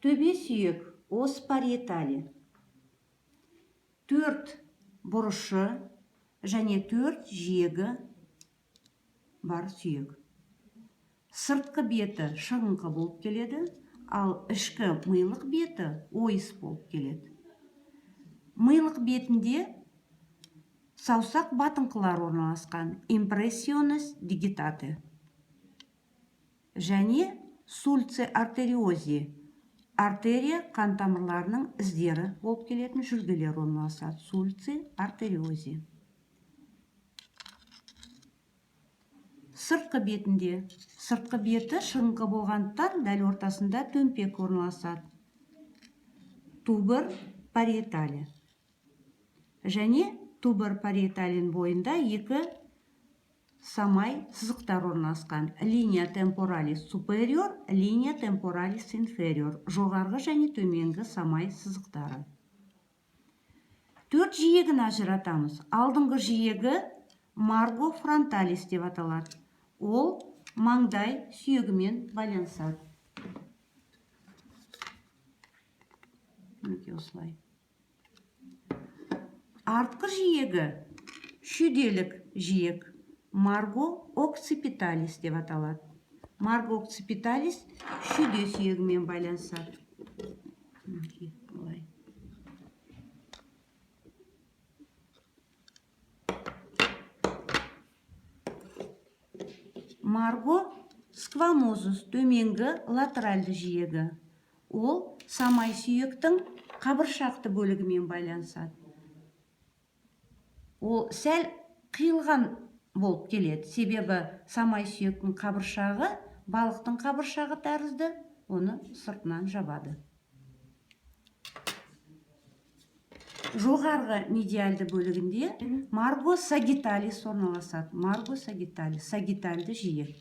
Төбе сүйек ос париетали. 4 бұрышы және 4 жиегі бар сүйек. Сыртқы беті шығыңқы болып келеді, ал ішкі мыйлық беті ойыс болып келеді. Мыйлық бетінде саусақ батыңқылар орналасқан, импрессионес дигитаты. Және сульце артериози, артерия қан тамырларының іздері болып келетін жүлгелер орналасады. Сульце артериози. Сыртқы бетінде, сыртқы беті шығыңқы болғандықтан дәл ортасында төмпек орналасады. Тубер париетали. Және тубер париеталин бойында екі самай сызықтар орналасқан. Линия темпоралис superior, линия темпоралис inferior. Жоғарғы және төменгі самай сызықтары. 4 жиегін ажыратамыз. Алдыңғы жиегі марго фронталис деп аталады. Ол маңдай сүйегімен байланысады. Осылай. Артқы жиегі шүйделік жиек. Марго окципиталис деп аталады. Марго окципиталис шүйде сүйегімен байланысады. Марго сквамозус төменгі латеральды жиегі. Ол самай сүйектің қабыршақты бөлігімен байланысады. Ол сәл қиылған болып келеді. Себебі самай сүйектің қабыршағы, балықтың қабыршағы тәрізді, оны сыртынан жабады. Жоғарғы медиальды бөлігінде марго сагиталис орналасады. Марго сагиталис, сагитальды жиек.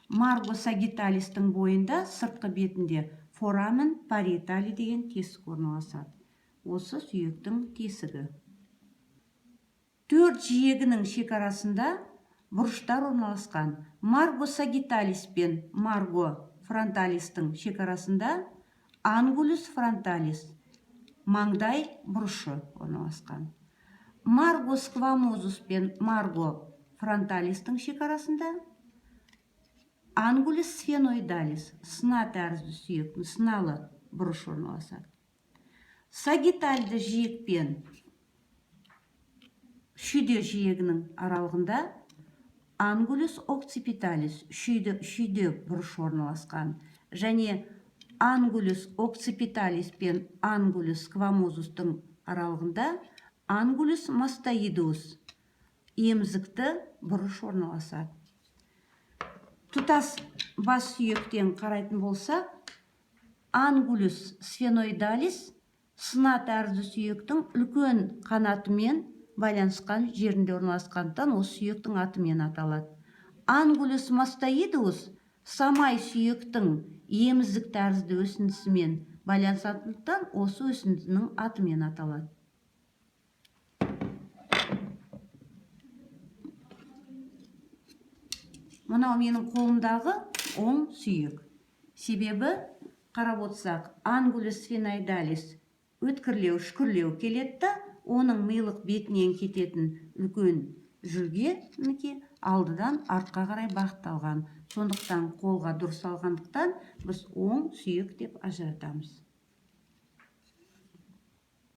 Марго сагиталистің бойында сыртқы бетінде форамен париетали деген тесік орналасады. Осы сүйектің тесігі. 4 жиегінің шекарасында бұрыштар орналасқан. Марго сагиталис пен марго фронталистің шекарасында ангулюс фронталис, маңдай бұрышы орналасқан. Марго сквамозус пен марго фронталистің шекарасында ангулюс сфеноидалис, сына тәрізді сүйектің сыналы бұрыш орналасады. Сагитальды жиек пен шүйде жиегінің аралығында ангулюс окципиталис, шүйде бұрыш орналасқан. Және ангулюс окципиталис пен ангулюс сквамозустың аралығында ангулюс мастоидус, емзікті бұрыш орналасады. Тұтас бас сүйектен қарайтын болса, ангулюс сфеноидалис сына тәрізді сүйектің үлкен қанатымен байланысқан жерінде орналасқандықтан осы сүйектің атымен аталады. Ангулюс мастоидус самай сүйектің еміздік тәрізді өсіндісімен байланысатындықтан осы өсіндінің атымен аталады. Мынау менің қолымдағы оң сүйек. Себебі қарап отырсақ, ангулюс сфеноидалис өткірлеу, үшкірлеу келеді, оның мыйлық бетінен кететін үлкен жүлге алдыдан артқа қарай бағытталған. Сондықтан қолға дұрыс алғандықтан біз оң сүйек деп ажыратамыз.